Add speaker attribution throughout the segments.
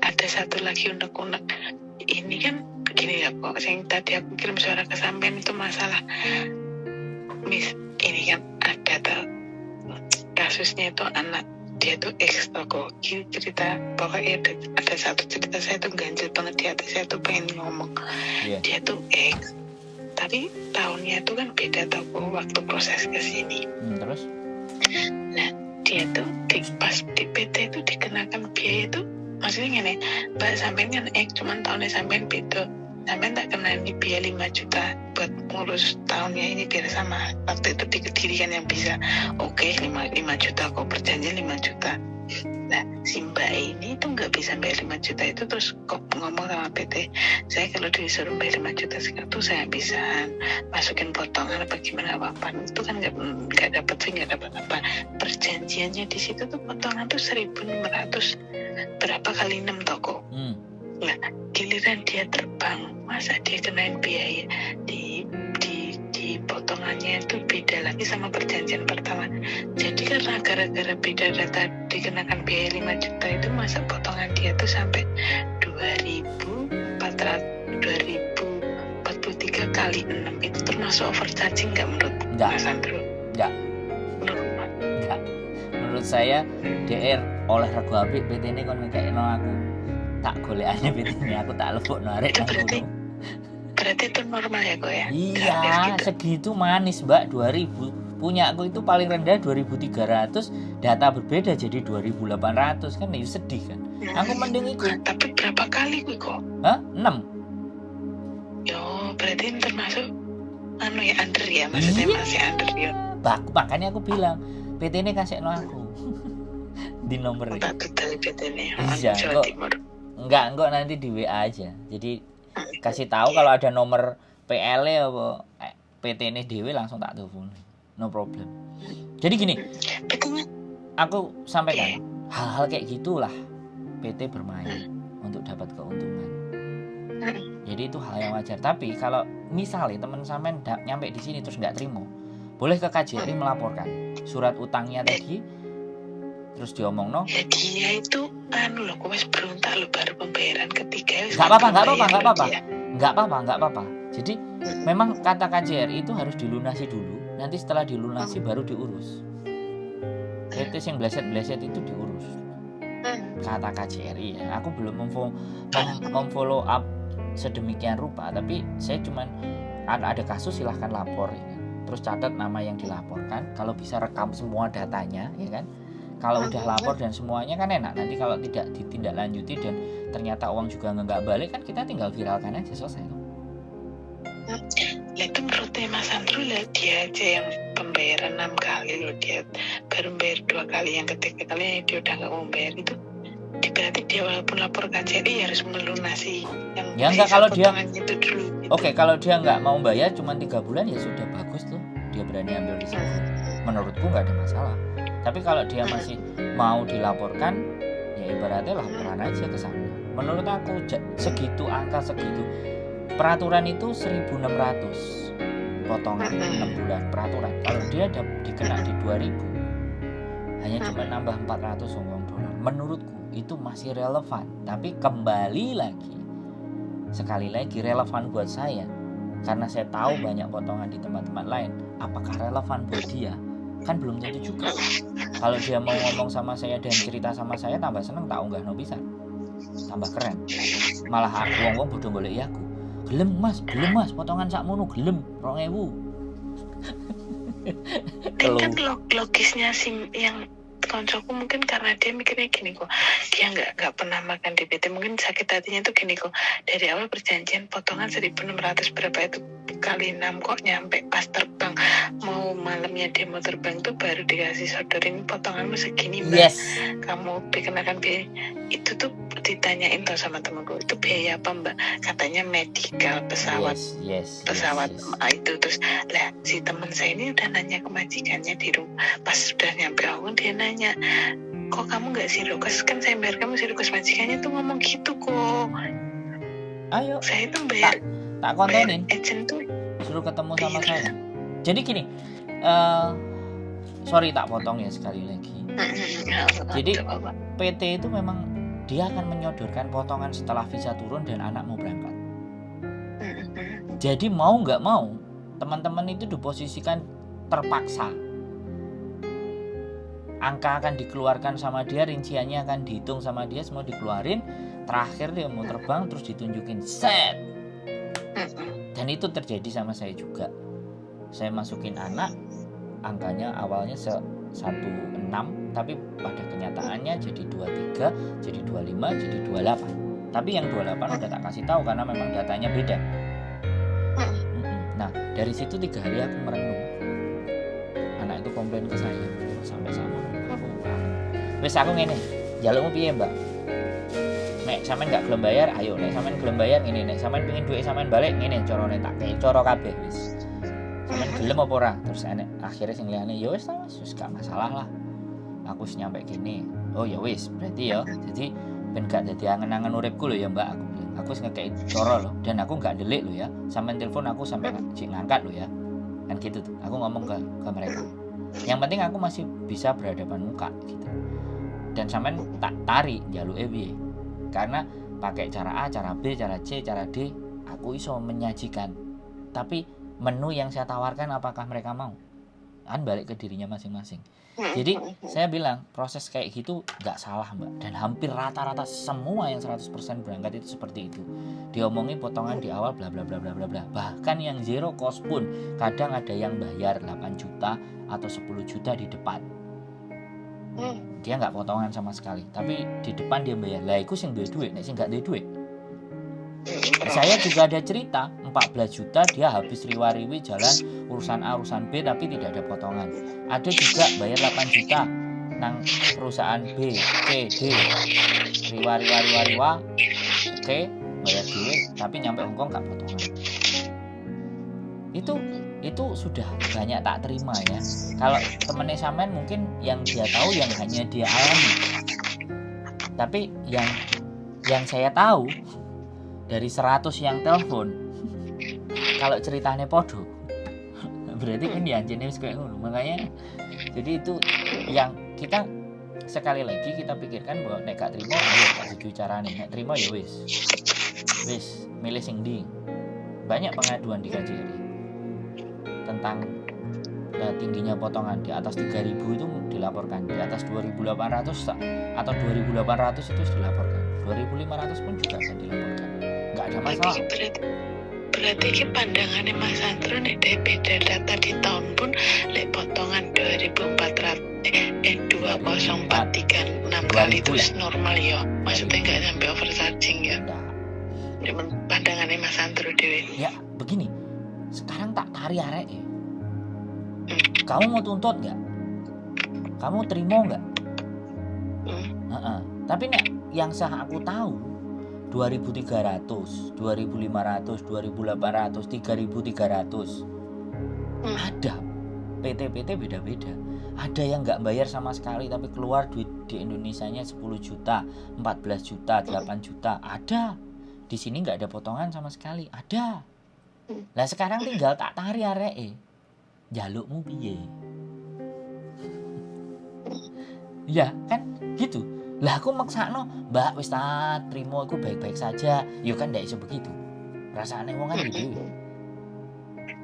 Speaker 1: ada satu lagi unek-unek. Ini kan begini ya kok, yang tadi aku kirim suara ke sampean itu masalah ini kan ada tuh kasusnya itu anak dia tuh ex toko cerita, pokoknya ada satu cerita saya tuh ganjil banget di hati saya tuh pengen ngomong. Dia tuh ex tapi tahunnya tuh kan beda toko waktu proses kesini.
Speaker 2: Terus?
Speaker 1: Nah dia tuh pas di PT itu dikenakan biaya itu, maksudnya gini, mbak sampean kan cuman tahunnya sampean beda, sampean tak kena ini biaya 5 juta buat ngurus tahunnya ini biar sama. Waktu itu di Kediri kan yang bisa oke, 5 juta kok, perjanjian 5 juta. Nah si mbak ini tuh nggak bisa bayar 5 juta itu, terus kok ngomong sama PT, saya kalau disuruh bayar 5 juta sekarang tuh saya bisa masukin potongan apa gimana apa, itu kan nggak dapat sih, nggak dapat apa. Perjanjiannya di situ tuh potongan tuh 1.500 berapa kali 6 toko. Nah giliran dia terbang, masa dia kenain biaya di potongannya itu beda lagi sama perjanjian pertama. Jadi karena gara-gara beda data dikenakan biaya 5 juta itu, masa potongan dia tuh sampai 2.043 kali 6 itu termasuk overcharging nggak menurut Mas Andrew?
Speaker 2: Enggak. Menurut saya DR oleh rego apik PT ini kon ngekekno aku. Tak golekane PT ini aku tak lebokno arek.
Speaker 1: Berarti itu normal ya kok ya?
Speaker 2: Iya, gitu. Segitu manis mbak, 2000. Punya aku itu paling rendah 2.300, data berbeda jadi 2.800, kan itu sedih kan. Aku mending ikut.
Speaker 1: Tapi berapa kali gue kok?
Speaker 2: 6.
Speaker 1: Yo, berarti ini termasuk ya under ya, maksudnya masih under ya.
Speaker 2: Makanya aku bilang PT ini kasih no aku di nomor ini.
Speaker 1: Tak betul PT ini.
Speaker 2: Iya,
Speaker 1: Jawa Timur.
Speaker 2: Enggak nanti di WA aja. Jadi kasih tahu kalau ada nomor PL apa PT ini dewe langsung tak telepon. No problem. Jadi gini, aku sampaikan hal-hal kayak gitulah PT bermain untuk dapat keuntungan. Jadi itu hal yang wajar. Tapi kalau misalnya teman sampean nyampe di sini terus nggak terima, boleh ke KJRI melaporkan surat utangnya tadi. Terus diomong no.
Speaker 1: Ya dia itu loh, kok wis berontak lo baru pembayaran ketiga.
Speaker 2: Nggak apa-apa. Jadi memang kata KJRI itu harus dilunasi dulu. Nanti setelah dilunasi baru diurus. PT yang bleset itu diurus. Kata KJRI ya. Aku belum memfollow up sedemikian rupa. Tapi saya cuman ada kasus silahkan lapor ya kan. Terus catat nama yang dilaporkan. Kalau bisa rekam semua datanya ya kan. Kalau udah lapor dan semuanya kan enak. Nanti kalau tidak ditindaklanjuti dan ternyata uang juga nggak balik kan kita tinggal viralkan aja, selesai.
Speaker 1: Itu menurutnya Mas Andrew lah, dia aja yang pembayaran 6 kali loh, dia baru bayar 2 kali, yang ketiga kali dia udah nggak mau bayar itu. Berarti dia walaupun lapor KJRI harus melunasi yang
Speaker 2: ya enggak kalau dia
Speaker 1: itu dulu. Gitu.
Speaker 2: Oke, kalau dia nggak mau bayar cuma 3 bulan ya sudah bagus tuh. Dia berani ambil risiko. Menurutku nggak ada masalah. Tapi kalau dia masih mau dilaporkan, ya ibaratnya laporan aja ke sana. Menurut aku segitu, angka segitu. Peraturan itu 1.600 potongan 6 bulan peraturan. Kalau dia dikena di 2.000, hanya cuma nambah 400 uang dolar. Menurutku itu masih relevan. Tapi kembali lagi, sekali lagi relevan buat saya. Karena saya tahu banyak potongan di tempat-tempat lain. Apakah relevan buat dia? Kan belum tentu juga. Kalau dia mau ngomong sama saya dan cerita sama saya, tambah seneng tak unggah no bisa, tambah keren. Malah aku wong bodoh golek ya aku gelem mas potongan sakmono gelem 2.000.
Speaker 1: Kan logisnya sih yang koncoku mungkin karena dia mikirnya gini kok, dia nggak pernah makan di PT, mungkin sakit hatinya tuh gini kok, dari awal perjanjian potongan 1.600 berapa itu kali 6 kok nyampe pas terbang mau malamnya dia mau terbang tuh baru dikasih sodorin potonganmu segini mbak. Kamu dikenakan biaya itu tuh ditanyain tuh sama temanku, itu biaya apa mbak? Katanya medical pesawat. Pesawat. Itu terus lah si teman saya ini udah nanya ke majikannya di rumah, pas sudah nyampe aku dia nanya, kok kamu nggak sirokes, kan saya bayar kamu sirokes. Majikannya tuh ngomong gitu kok.
Speaker 2: Ayo
Speaker 1: saya tuh bayar
Speaker 2: tak kontenin
Speaker 1: agent tuh
Speaker 2: suruh ketemu sama saya. Jadi gini, sorry tak potong ya sekali lagi. Jadi PT itu memang dia akan menyodorkan potongan setelah visa turun dan anak mau berangkat. Jadi mau nggak mau, teman-teman itu diposisikan terpaksa. Angka akan dikeluarkan sama dia, rinciannya akan dihitung sama dia, semua dikeluarin. Terakhir dia mau terbang terus ditunjukin set. Dan itu terjadi sama saya juga. Saya masukin anak, angkanya awalnya 16, tapi pada kenyataannya jadi 23, jadi 25, jadi 28. Tapi yang 28 udah tak kasih tahu karena memang datanya beda. Nah, dari situ 3 hari aku merenung. Anak itu komplain ke saya, sampai sama wis aku ngene, njalukmu piye, Mbak? Nek sampean gak gelem bayar, ayo. Nek sampean gelem bayar ngene, nek sampean pengin duit sampean balik ngene, carane tak kei cara kabeh wis. Sampean gelem apa ora? Terus akhirnya sing liyane ya wis gak masalah lah. Aku wis nyampe kene. Oh ya wis, berarti ya. Jadi ben gak dadi angen-angen uripku lho ya, Mbak, aku bilang. Aku wis ngekei cara lho dan aku gak delik lho ya. Sampean telepon aku sampai ngangkat lho ya. Kan gitu tuh. Aku ngomong ke mereka. Yang penting aku masih bisa berhadapan muka gitu. Dan sampean tak tarik njaluke piye. Karena pakai cara A, cara B, cara C, cara D, aku iso menyajikan. Tapi menu yang saya tawarkan apakah mereka mau? Kan balik ke dirinya masing-masing. Jadi saya bilang proses kayak gitu gak salah, Mbak. Dan hampir rata-rata semua yang 100% berangkat itu seperti itu. Diomongi potongan di awal bla bla bla bla bla bla. Bahkan yang zero cost pun kadang ada yang bayar 8 juta atau 10 juta di depan. Dia nggak potongan sama sekali, tapi di depan dia bayar. Lah iku sing duwe duit, nek sing nggak duwe duit. Saya juga ada cerita 14 juta dia habis riwa-riwi jalan urusan A urusan B tapi tidak ada potongan. Ada juga bayar 8 juta nang perusahaan B, C, D. Riwa. Oke, bayar duit tapi nyampe Hongkong nggak potongan. Itu sudah banyak tak terima ya. Kalau temennya sampean mungkin yang dia tahu yang hanya dia alami. Tapi yang saya tahu dari 100 yang telepon, kalau ceritanya podo, berarti kan dianjene wis kayak ngono. Makanya jadi itu yang kita sekali lagi kita pikirkan bahwa nek gak terima ayo tak setuju carane. Nek terima ya wis milih sing ndi. Banyak pengaduan di KJRI tentang tingginya potongan di atas 3.000 itu dilaporkan, di atas 2.800 atau 2.800 itu dilaporkan, 2.500 pun juga akan dilaporkan, nggak ada masalah.
Speaker 1: Berarti ini pandangannya Mas Andro nih beda data di tahun pun lek potongan 2043 6 kali itu normal ya, maksudnya nggak sampai overcharging ya. Cuman pandangannya Mas Andro dewe.
Speaker 2: Ya begini. Sekarang tak tarik arek ya. Kamu mau tuntut nggak? Kamu terima nggak? Tapi nek yang sah aku tahu 2.300, 2.500, 2.800, 3.300. Ada PT beda-beda. Ada yang nggak bayar sama sekali tapi keluar duit di Indonesianya 10 juta, 14 juta, 8 juta. Ada. Di sini nggak ada potongan sama sekali. Ada. Lah sekarang tinggal tak tarik areke. Jalukmu piye? Ya kan gitu. Lah aku maksakno, Mbak wis tak trimo iku baik-baik saja. Ya kan ndak iso begitu. Rasane wong kan dhewe.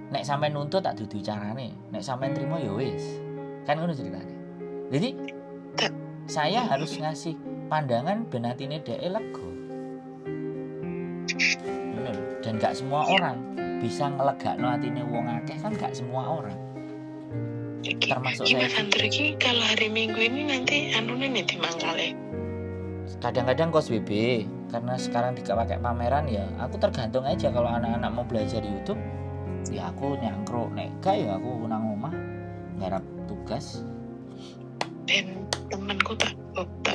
Speaker 2: Nek sampean nuntut tak dudu carane. Nek sampean trimo ya wis. Kan ngono ceritane. Jadi saya harus ngasih pandangan ben atine dhek lega. Dan gak semua orang bisa ngelegakno atine wong akeh, kan gak semua orang. Termasuk saya.
Speaker 1: Mas Andro iki kalau hari Minggu ini nanti anune nih di Mangkale.
Speaker 2: Kadang-kadang kos BB karena sekarang dipakai pameran ya. Aku tergantung aja kalau anak-anak mau belajar di YouTube, ya aku nyangkruk. Nek gak ya aku nang omah nggarap tugas.
Speaker 1: Dan temanku tak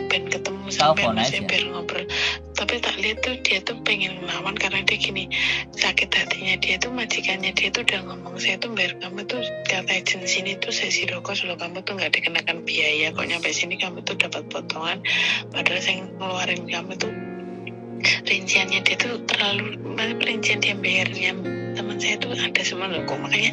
Speaker 1: pengen ketemu sampai masih biar ngobrol, tapi tak lihat tuh dia tuh pengen melawan karena dia gini, sakit hatinya dia tuh majikannya dia tuh udah ngomong, saya tuh bayar kamu tuh data agensi ini tuh sesi rokok loh, kamu tuh nggak dikenakan biaya kok, nyampe sini kamu tuh dapat potongan, padahal saya ngeluarin kamu tuh rinciannya dia tuh terlalu, rincian dia bayarnya teman saya tuh ada semua loh kok, makanya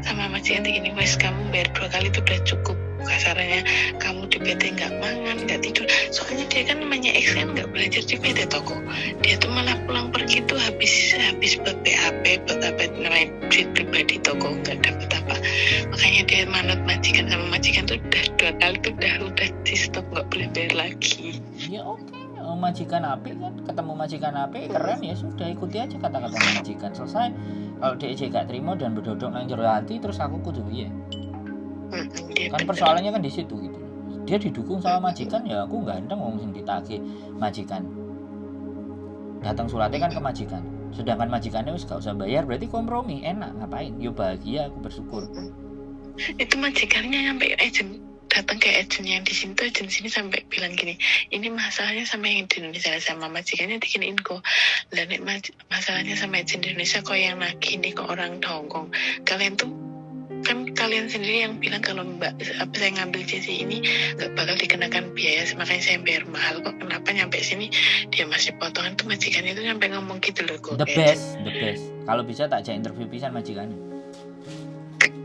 Speaker 1: sama majikan gini, wes kamu bayar 2 kali tuh udah cukup. kasarannya kamu di PT nggak mangan, nggak tidur. Soalnya dia kan namanya X kan nggak belajar di PT toko. Dia tuh malah pulang pergi tuh habis buat BAP, buat apa namanya duit pribadi toko, nggak dapat apa. Makanya dia manut majikan, sama majikan tuh udah 2 kali tuh udah di stop, nggak boleh bayar lagi.
Speaker 2: Ya oke, majikan api kan, ketemu majikan api keren ya sudah, ikuti aja kata-kata majikan, selesai. Kalau dia gak terima dan berdodok nang jero hati, terus aku kudu piye? Kan persoalannya kan di situ gitu. Dia didukung sama majikan, ya aku ganteng wong sing ditagih majikan. Datang suratnya kan ke majikan. Sedangkan majikannya wis gak usah bayar, berarti kompromi, enak, ngapain? Yo bahagia, aku bersyukur.
Speaker 1: Itu majikannya sampai datang ke agent yang di sini tuh, agent sini sampai bilang gini, ini masalahnya sama yang di Indonesia, sama majikannya diginiin kok. Dan masalahnya sama agent di Indonesia kok yang nagih nih ke orang Hong Kong. Kalian tuh kan kalian sendiri yang bilang kalau saya ngambil JC ini nggak bakal dikenakan biaya, makanya saya bayar mahal kok. Kenapa nyampe sini dia masih potongan? Tuh majikannya itu sampai ngomong gitu loh kok.
Speaker 2: The best. Kalau bisa tak ajak interview pisan majikannya.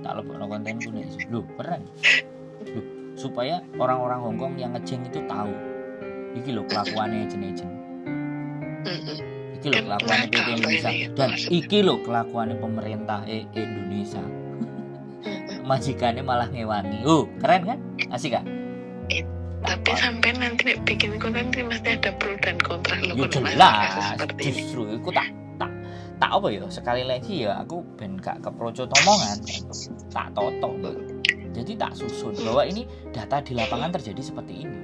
Speaker 2: Tak lebokno kontenku nih. Loh, keren. Supaya orang-orang Hongkong yang ngejeng itu tahu iki lho kelakuannya agent-agent, iki lho kelakuannya PT Indonesia, dan iki lho kelakuannya pemerintah Indonesia. Majikannya malah ngewangi. Keren kan? Asik kan?
Speaker 1: Tapi sampai nanti bikin konten pasti ada pro dan kontra loh.
Speaker 2: Ya jelas, justru aku tak apa ya, sekali lagi ya aku ben gak keprocot omongan, tak toto. Jadi tak susun bahwa ini data di lapangan terjadi seperti ini.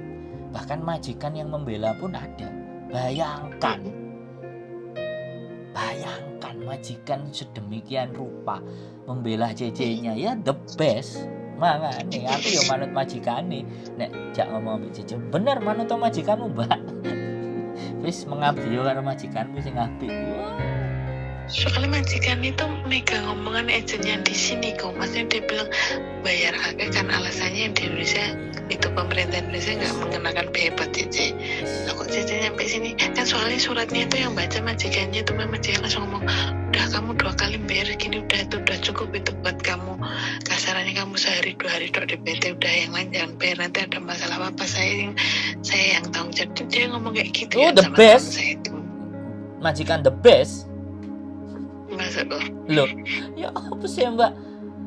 Speaker 2: Bahkan majikan yang membela pun ada. Bayangkan majikan sedemikian rupa membela JJ-nya, ya the best. Makanya aku ya manut majikan nih. Nek jak ngomong ambek JJ, bener manut majikanmu, Mbak. Wis mengabdi karo majikanmu sing apik.
Speaker 1: Soalnya majikan itu megang omongan agent yang di sini kok, maksudnya dia bilang bayar akeh kan alasannya yang di Indonesia itu pemerintah Indonesia nggak mengenakan biaya buat JJ. Nah kok JJ sampai sini kan, soalnya suratnya itu yang baca majikannya tuh, majikan langsung ngomong udah kamu 2 kali bayar gini, udah cukup itu buat kamu, kasarannya kamu sehari 2 hari dok di PT, udah yang lain jangan bayar, nanti ada masalah apa saya yang tanggung jawab. Dia ngomong kayak gitu.
Speaker 2: The
Speaker 1: sama
Speaker 2: best.
Speaker 1: saya itu
Speaker 2: Majikan the best.
Speaker 1: masa
Speaker 2: Loh, ya apa sih Mbak?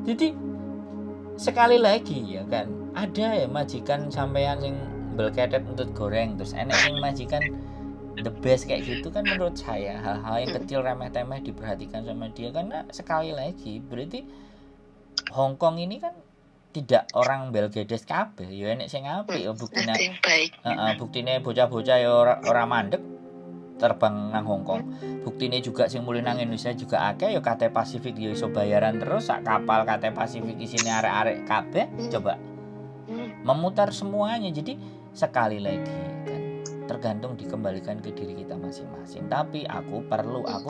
Speaker 2: Jadi sekali lagi ya kan, ada ya majikan sampean sing belketet untuk goreng, terus enek sing majikan the best kayak gitu kan. Menurut saya hal-hal yang kecil remeh-temeh diperhatikan sama dia, karena sekali lagi berarti Hong Kong ini kan tidak orang Belgedes kabeh, ya enek sing apik ya buktine. Buktine bocah-bocah ya ora mandek terbang nang Hong Kong. Buktine juga sing mulih nang Indonesia juga akeh ya. Cathay Pacific ya iso bayaran terus, sak kapal Cathay Pacific isine arek-arek kabeh. Coba memutar semuanya. Jadi sekali lagi kan tergantung dikembalikan ke diri kita masing-masing. Tapi aku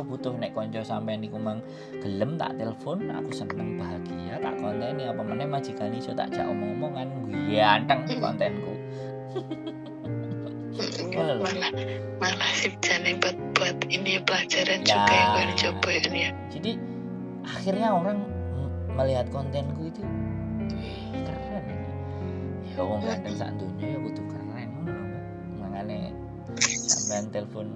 Speaker 2: butuh nek konco sampean niku mang gelem tak telepon, aku seneng bahagia tak konteni, apa meneh majikan iso tak jak omong-omongan ganteng kontenku.
Speaker 1: malah sip jane buat ini pelajaran juga yang gue coba ini ya. Jadi
Speaker 2: akhirnya orang melihat kontenku itu keren ini. Ya wong ganteng sak donya ya kudu keren ngono lho, Mbak. Mangane sampean telepon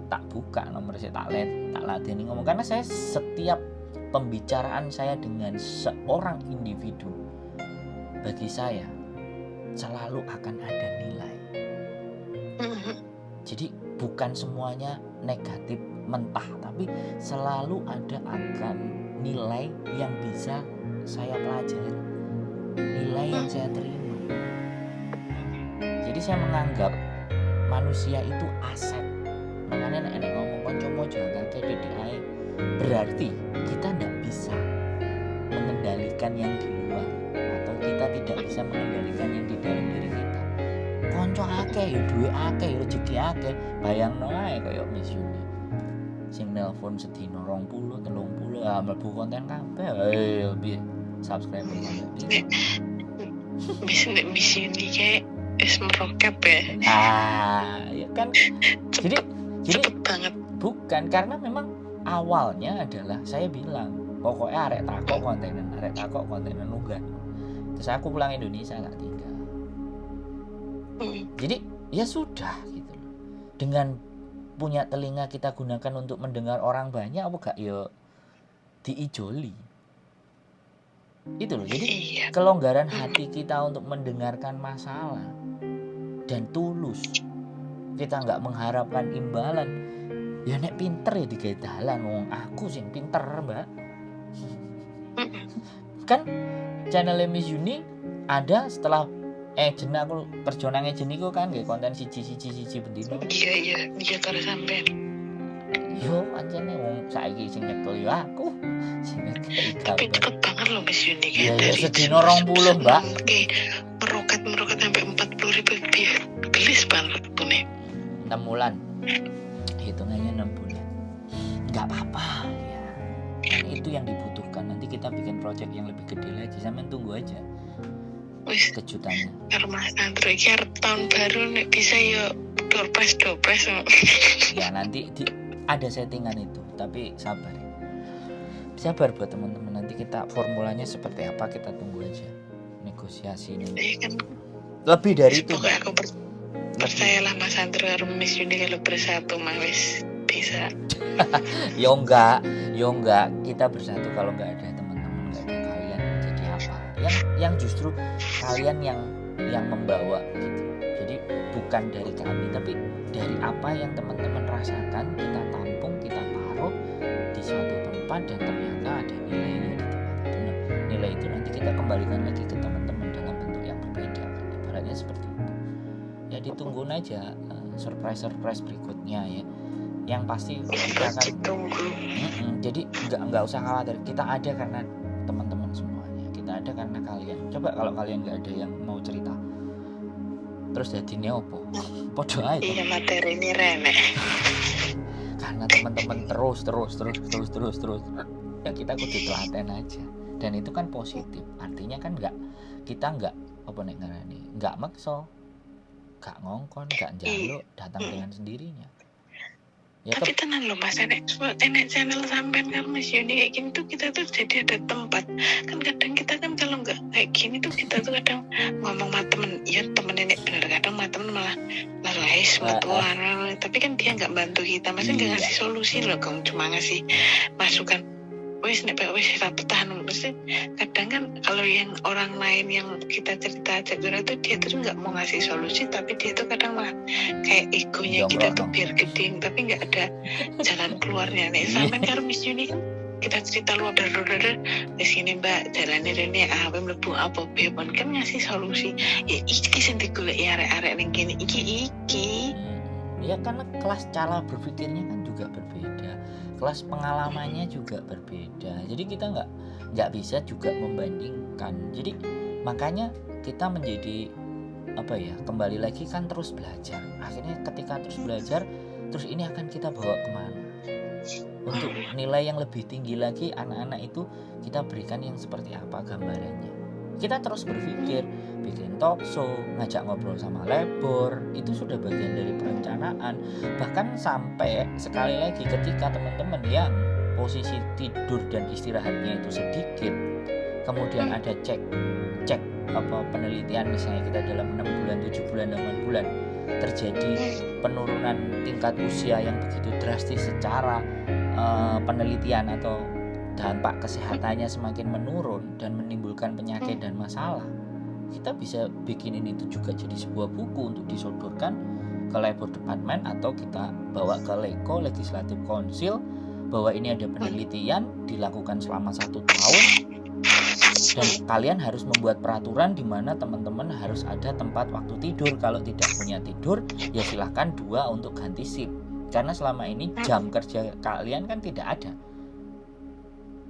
Speaker 2: tak buka nomor saya, tak ladeni ngomong, karena saya setiap pembicaraan saya dengan seorang individu, bagi saya selalu akan ada nilai. Jadi bukan semuanya negatif mentah, tapi selalu ada akan nilai yang bisa saya pelajari, nilai yang saya terima. Jadi saya menganggap manusia itu aset. Makanya nek ngomong kanca jangan kayak DDI, berarti kita tidak bisa mengendalikan yang di luar, atau kita tidak bisa mengendalikan yang di dalam diri kita. Konco akeh ya, duwe akeh, rezeki akeh, bayangno ae kaya Miss Yuni sing nelpon sedina 20 30 mlebu konten kabeh. Ayo piye subscriber sampe
Speaker 1: piye Miss Yuni kayak wis merokap ya.
Speaker 2: Ya kan. Jadi
Speaker 1: cepet banget.
Speaker 2: Bukan, karena memang awalnya adalah saya bilang pokoknya arek takok kontenan ugan. Terus aku pulang Indonesia nggak tinggal. Jadi ya sudah gitu loh. Dengan punya telinga kita gunakan untuk mendengar orang banyak, apa gak ya diijoli. Itu loh. Jadi
Speaker 1: Iya.
Speaker 2: kelonggaran hati kita untuk mendengarkan masalah dan tulus, kita nggak mengharapkan imbalan. Ya nek pinter ya digawe dalan, wong aku sing pinter, Mbak. Kan channel Miss Yuni ada setelah Ejen, aku kerja nang Ejen iku kan nggih konten siji bendino.
Speaker 1: Iya karo sampean.
Speaker 2: Yo pancene wong saiki sing nyekel yo aku. Sing nyekel
Speaker 1: Tapi cepet banget loh Miss Yuni
Speaker 2: ya,
Speaker 1: kayak
Speaker 2: dari sedino 20, Mbak.
Speaker 1: Oke, meroket sampai 40.000 biar gelis banget punya.
Speaker 2: 6 bulan. Hitungannya 6 bulan. Enggak apa-apa ya. Kan itu yang dibutuhkan. Nanti kita bikin project yang lebih gede lagi. Sampean tunggu aja
Speaker 1: Wis
Speaker 2: kejutannya.
Speaker 1: karo Mas Andro iki arep tahun baru nek bisa yo dopres.
Speaker 2: Ya nanti ada settingan itu, tapi sabar buat teman-teman. Nanti kita formulanya seperti apa kita tunggu aja, negosiasi ini.
Speaker 1: Kan
Speaker 2: Lebih dari itu,
Speaker 1: pokoknya aku percayalah Mas Andro karo Miss Yuni kalau bersatu mah wis bisa.
Speaker 2: Yo enggak kita bersatu kalau enggak ada teman-teman, enggak ada kalian, jadi apa? Yang justru kalian yang membawa gitu. Jadi bukan dari kami, tapi dari apa yang teman-teman rasakan, kita tampung, kita taruh di suatu tempat, dan ternyata ada nilainya di tempat itu. Nah, nilai itu nanti kita kembalikan lagi ke teman-teman dalam bentuk yang berbeda, ibaratnya seperti itu. Ya ditunggu aja surprise berikutnya ya. Yang pasti kita akan jadi nggak usah khawatir, kita ada karena teman-teman semuanya, kita ada karena kalian. Coba kalau kalian nggak ada yang mau cerita, terus jadinya opo? Podo aja.
Speaker 1: Iya, materi ini renek.
Speaker 2: Karena teman-teman terus ya kita kudu telaten aja, dan itu kan positif. Artinya kan kita nggak apa nek ngarani, nggak makso, nggak ngongkon, nggak njaluk, datang dengan sendirinya. Ya,
Speaker 1: tapi tenang loh Mas, enek channel sampean kan Mas Yuni kayak gini tuh kita tuh jadi ada tempat. Kan kadang kita kan kalau nggak kayak gini tuh kita tuh kadang ngomong sama temen, ya temen ini bener, kadang sama temen malah ngelais tapi kan dia nggak bantu kita, maksudnya nggak ngasih solusi loh, kamu cuma ngasih masukan. Wis nek wis tahan, mesti kadang kan kalau yang orang lain yang kita cerita aja tuh dia tuh nggak mau ngasih solusi, tapi dia tuh kadang malah kayak egonya kita tuh biar gede, tapi nggak ada jalan keluarnya. Nih sampean karo Miss Yuni kan kita cerita luar di sini Mbak jalannya ini apa mlebu apa bebon kan ngasih solusi. Ya iki sing digolek arek-arek ning kene iki.
Speaker 2: Ya karena kelas cara berpikirnya kan juga berbeda, kelas pengalamannya juga berbeda. Jadi kita nggak bisa juga membandingkan. Jadi makanya kita menjadi kembali lagi kan terus belajar. Akhirnya ketika terus belajar, terus ini akan kita bawa kemana? Untuk nilai yang lebih tinggi lagi, anak-anak itu kita berikan yang seperti apa gambarannya. Kita terus berpikir, bikin talk show, ngajak ngobrol sama lebor, itu sudah bagian dari perencanaan. Bahkan sampai sekali lagi ketika teman-teman yang posisi tidur dan istirahatnya itu sedikit, kemudian ada cek penelitian, misalnya kita dalam 6 bulan, 7 bulan, 8 bulan terjadi penurunan tingkat usia yang begitu drastis secara penelitian atau dampak kesehatannya semakin menurun dan menimbulkan penyakit dan masalah, kita bisa bikinin itu juga jadi sebuah buku untuk disodorkan ke Labor Department, atau kita bawa ke LECO, Legislative Council, bahwa ini ada penelitian dilakukan selama 1 tahun dan kalian harus membuat peraturan di mana teman-teman harus ada tempat waktu tidur. Kalau tidak punya tidur, ya silahkan 2 untuk ganti shift, karena selama ini jam kerja kalian kan tidak ada.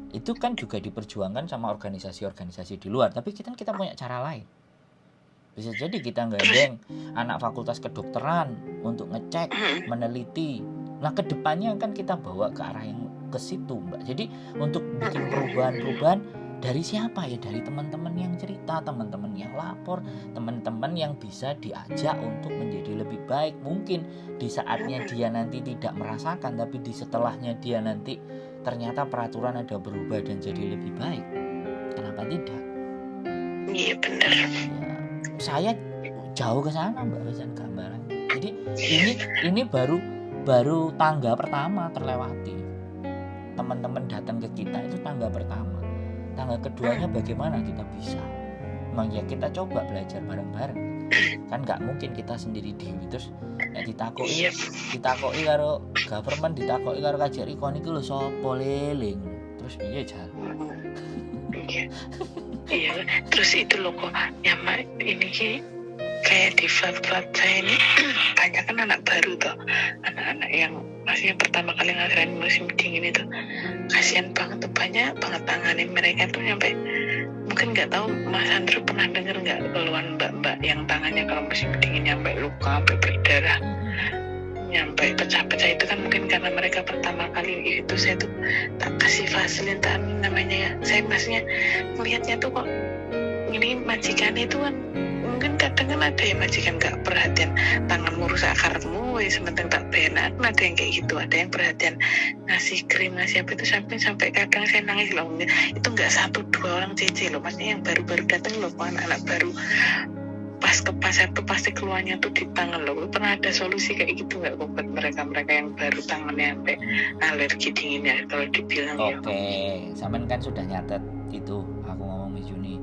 Speaker 2: Itu kan juga diperjuangkan sama organisasi-organisasi di luar, tapi kita punya cara lain. Bisa jadi kita gandeng anak fakultas kedokteran untuk ngecek, meneliti. Nah kedepannya kan kita bawa ke arah yang ke situ Mbak. Jadi untuk bikin perubahan dari siapa ya? Dari teman-teman yang cerita, teman-teman yang lapor, teman-teman yang bisa diajak untuk menjadi lebih baik. Mungkin di saatnya dia nanti tidak merasakan, tapi di setelahnya dia nanti ternyata peraturan ada berubah dan jadi lebih baik. Kenapa tidak?
Speaker 1: Iya benar.
Speaker 2: Ya, saya jauh ke sana Mbak pesan gambaran. Jadi ini baru tangga pertama terlewati. Teman-teman datang ke kita itu tangga pertama. Tangga keduanya bagaimana kita bisa? Memang ya kita coba belajar bareng-bareng. Kan nggak mungkin kita sendiri dewi terus ya ditakoki karo government, ditakoki karo KJRI kon iki lho sapa leling. Terus piye Jal?
Speaker 1: Iya, terus itu loh kok yang ini ki kayak di flat saya ini banyak kan anak baru tuh, anak-anak yang masih yang pertama kali ngerasain musim dingin itu, kasihan banget tuh, banyak banget tanganin mereka tuh nyampe, mungkin nggak tahu Mas Andrew pernah dengar nggak keluhan mbak-mbak yang tangannya kalau musim dingin nyampe luka, sampai berdarah, nyampe pecah-pecah, itu kan mungkin karena mereka pertama kali itu. Saya tuh tak kasih vaselin namanya ya, saya maksudnya melihatnya tuh kok ini majikan itu kan mungkin kadang kan ada yang majikan gak perhatian tanganmu rusak akarmu, sementing tak benak, ada yang kayak gitu, ada yang perhatian ngasih krim, ngasih apa itu, sampai kadang saya nangis loh. Itu nggak 1-2 orang CC loh, maksudnya yang baru-baru datang loh, anak-anak baru pas ke pasar tuh pasti keluarnya tuh di tangan loh. Pernah ada solusi kayak gitu nggak buat mereka yang baru tangannya sampai alergi dingin ya kalau dibilang?
Speaker 2: Oke, Samen kan sudah nyatet itu aku ngomong Miss Juni.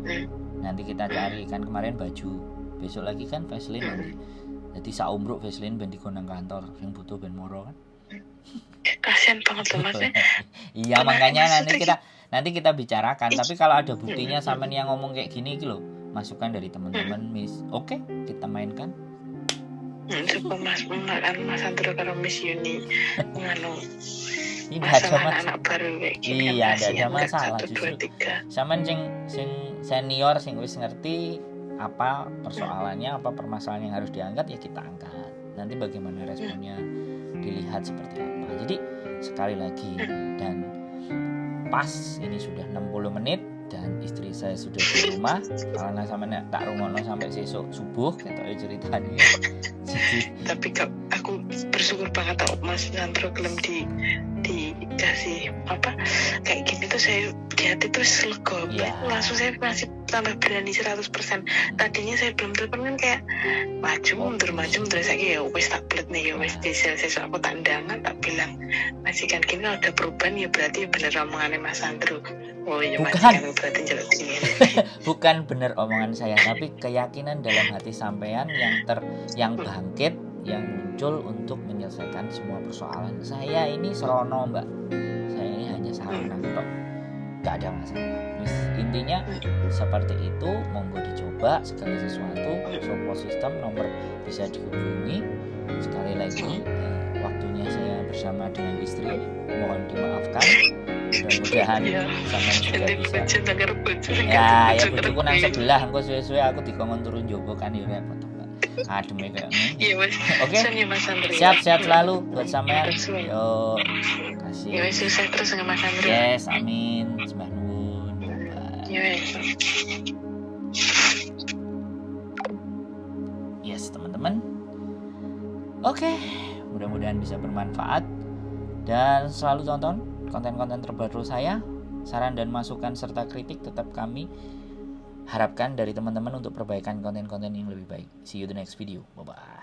Speaker 2: Nanti kita cari, kan kemarin baju, besok lagi kan Vaseline nanti. Jadi saumruk Vaseline ben digonang kantor yang butuh ben moro kan.
Speaker 1: Kasian banget loh Mas.
Speaker 2: Iya, makanya nanti kita bicarakan. Tapi kalau ada buktinya Samen yang ngomong kayak gini gitu loh, masukan dari teman-teman Miss. Oke, kita mainkan.
Speaker 1: Coba Mas Andrew kalau Miss Yuni nganu.
Speaker 2: Ini ada
Speaker 1: anak baru kayak gini.
Speaker 2: Iya, ada masalah justru. Samen sing senior sing wis ngerti apa persoalannya, apa permasalahan yang harus diangkat, ya kita angkat. Nanti bagaimana responnya dilihat seperti apa. Jadi sekali lagi, dan pas ini sudah 60 menit dan istri saya sudah di rumah. Karena sampe tak rungono sampai sesuk subuh ketok ceritanya.
Speaker 1: Tapi aku bersyukur banget tau Mas Andrew gelem dikasih apa kayak gini tuh, saya di hati terus lega. Langsung saya masih tambah berani 100%. Tadinya saya belum telepon kan kayak maju mundur saya ya wes tak belet nih, ya wes sesuk aku tandangan tak bilang majikan gini kalau ada perubahan ya berarti bener omongannya Mas Andrew. Oh iya, majikan berarti jelek sini.
Speaker 2: Bukan bener omongan saya, tapi keyakinan dalam hati sampean yang bangkit, yang muncul untuk menyelesaikan semua persoalan. Saya ini serono Mbak, saya ini hanya sarana kok, nggak ada masalah. Intinya seperti itu, monggo dicoba segala sesuatu. Support system nomor bisa dihubungi. Sekali lagi waktunya saya bersama dengan istri mohon dimaafkan. Mudah-mudahan sampean juga bisa. Ya bojoku nang sebelah, engko suwe-suwe aku dikongkon turun jowo kan ya repot. Adem kayak ngene. Iya Mas. Oke. Sehat selalu buat sampean. Yo. Kasih.
Speaker 1: Ya wis sukses terus dengan Mas Andrew.
Speaker 2: Yes, amin. Sembah nuwun. Yes, teman-teman. Oke, mudah-mudahan bisa bermanfaat dan selalu tonton konten-konten terbaru saya. Saran dan masukan serta kritik tetap kami harapkan dari teman-teman untuk perbaikan konten-konten yang lebih baik. See you the next video. Bye-bye.